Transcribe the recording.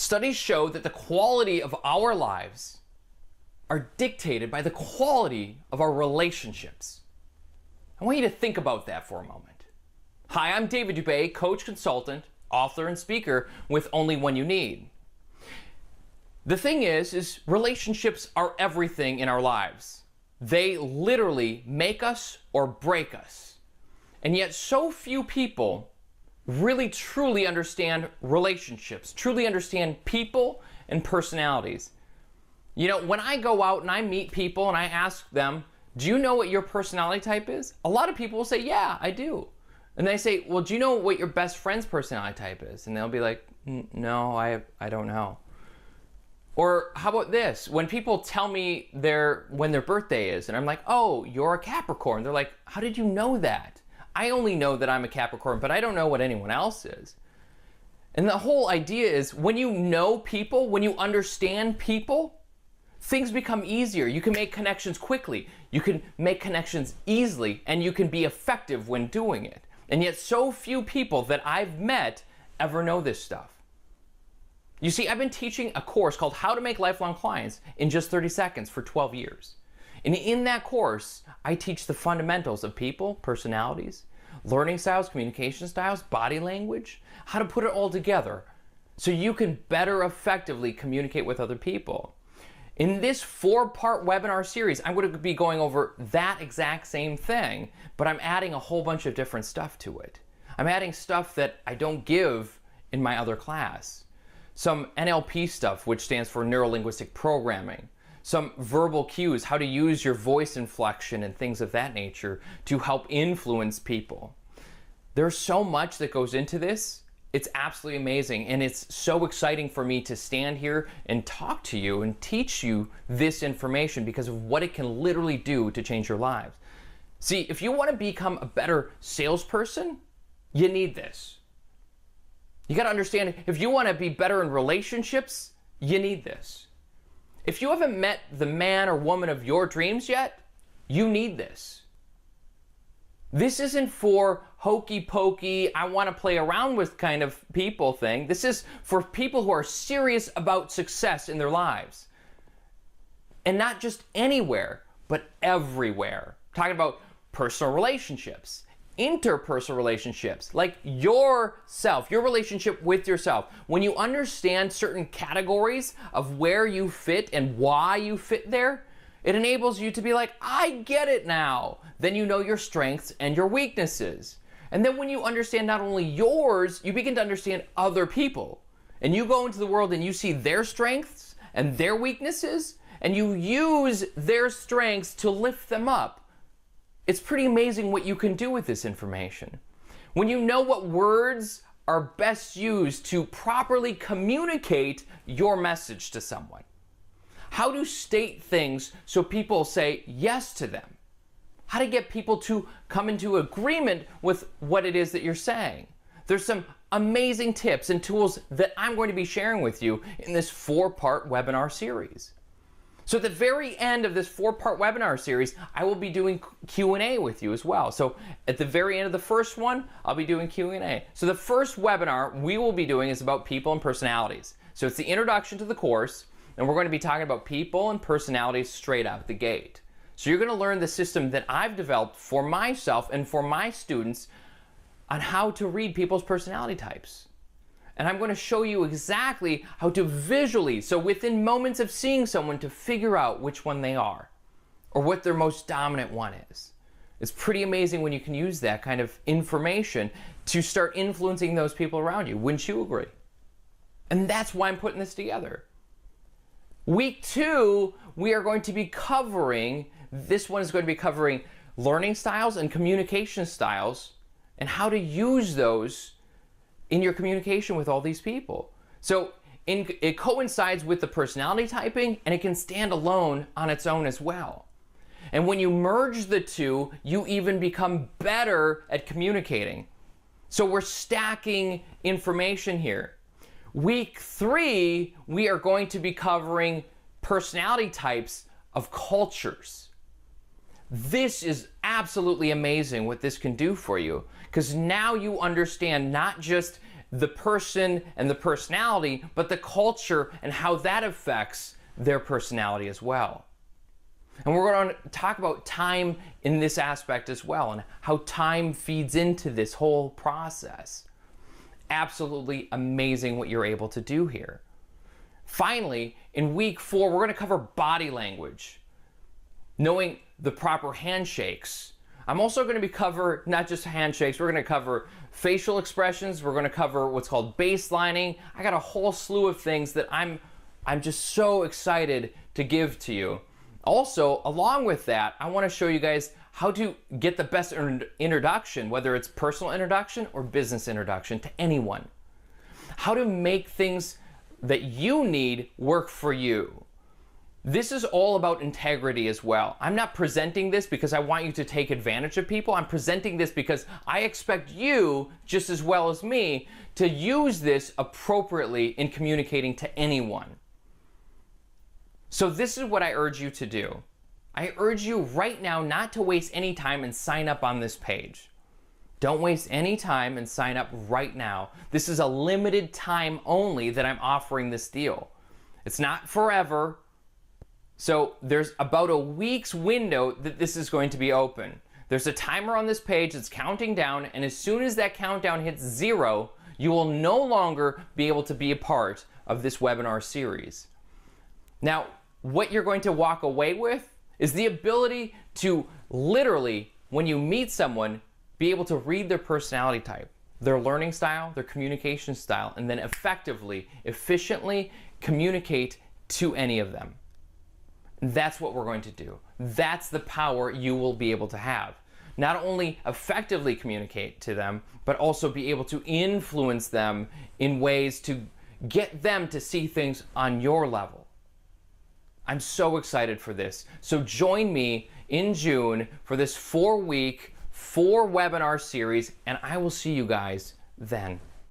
Studies show that the quality of our lives are dictated by the quality of our relationships. I want you to think about that for a moment. Hi, I'm David Dubay, coach, consultant, author, and speaker with Only One You Need. The thing is relationships are everything in our lives. They literally make us or break us. And yet so few people really truly understand relationships, truly understand people and personalities. You know, when I go out and I meet people and I ask them, do you know what your personality type is? A lot of people will say, yeah, I do. And they say, well, do you know what your best friend's personality type is? And they'll be like, no, I don't know. Or how about this? When people tell me when their birthday is, and I'm like, oh, you're a Capricorn. They're like, how did you know that? I only know that I'm a Capricorn, but I don't know what anyone else is. And the whole idea is when you know people, when you understand people, things become easier. You can make connections quickly. You can make connections easily, and you can be effective when doing it. And yet so few people that I've met ever know this stuff. You see, I've been teaching a course called How to Make Lifelong Clients in Just 30 Seconds for 12 years. And in that course, I teach the fundamentals of people, personalities, learning styles, communication styles, body language, how to put it all together so you can better effectively communicate with other people. In this 4-part webinar series, I'm going to be going over that exact same thing, but I'm adding a whole bunch of different stuff to it. I'm adding stuff that I don't give in my other class. Some NLP stuff, which stands for Neuro-Linguistic Programming. Some verbal cues, how to use your voice inflection and things of that nature to help influence people. There's so much that goes into this. It's absolutely amazing, and it's so exciting for me to stand here and talk to you and teach you this information because of what it can literally do to change your lives. See, if you want to become a better salesperson, you need this. You got to understand, if you want to be better in relationships, you need this. If you haven't met the man or woman of your dreams yet, you need this. This isn't for hokey pokey, I want to play around with kind of people thing. This is for people who are serious about success in their lives. And not just anywhere, but everywhere. Talking about personal relationships, interpersonal relationships, like yourself, your relationship with yourself. When you understand certain categories of where you fit and why you fit there, it enables you to be like, I get it now. Then you know your strengths and your weaknesses. And then when you understand not only yours, you begin to understand other people. And you go into the world and you see their strengths and their weaknesses, and you use their strengths to lift them up. It's pretty amazing what you can do with this information. When you know what words are best used to properly communicate your message to someone. How to state things so people say yes to them. How to get people to come into agreement with what it is that you're saying. There's some amazing tips and tools that I'm going to be sharing with you in this 4-part webinar series. So at the very end of this 4-part webinar series, I will be doing Q&A with you as well. So at the very end of the first one, I'll be doing Q&A. So the first webinar we will be doing is about people and personalities. So it's the introduction to the course, and we're going to be talking about people and personalities straight out the gate. So you're going to learn the system that I've developed for myself and for my students on how to read people's personality types. And I'm going to show you exactly how to visually, so within moments of seeing someone, to figure out which one they are or what their most dominant one is. It's pretty amazing when you can use that kind of information to start influencing those people around you. Wouldn't you agree? And that's why I'm putting this together. Week 2, we are going to be covering, this one is going to be covering learning styles and communication styles and how to use those in your communication with all these people. So it coincides with the personality typing, and it can stand alone on its own as well. And when you merge the two, you even become better at communicating. So we're stacking information here. Week 3, we are going to be covering personality types of cultures. This is absolutely amazing what this can do for you, because now you understand not just the person and the personality, but the culture and how that affects their personality as well. And we're going to talk about time in this aspect as well, and how time feeds into this whole process. Absolutely amazing what you're able to do here. Finally, in week 4, we're going to cover body language, knowing the proper handshakes. I'm also going to cover not just handshakes, we're going to cover facial expressions, we're going to cover what's called baselining. I got a whole slew of things that I'm just so excited to give to you. Also, along with that, I want to show you guys how to get the best introduction, whether it's personal introduction or business introduction, to anyone. How to make things that you need work for you. This is all about integrity as well. I'm not presenting this because I want you to take advantage of people. I'm presenting this because I expect you, just as well as me, to use this appropriately in communicating to anyone. So this is what I urge you to do. I urge you right now not to waste any time and sign up on this page. Don't waste any time and sign up right now. This is a limited time only that I'm offering this deal. It's not forever. So there's about a week's window that this is going to be open. There's a timer on this page that's counting down, and as soon as that countdown hits 0, you will no longer be able to be a part of this webinar series. Now, what you're going to walk away with is the ability to literally, when you meet someone, be able to read their personality type, their learning style, their communication style, and then effectively, efficiently communicate to any of them. That's what we're going to do. That's the power you will be able to have. Not only effectively communicate to them, but also be able to influence them in ways to get them to see things on your level. I'm so excited for this. So join me in June for this 4-week, 4-webinar series, and I will see you guys then.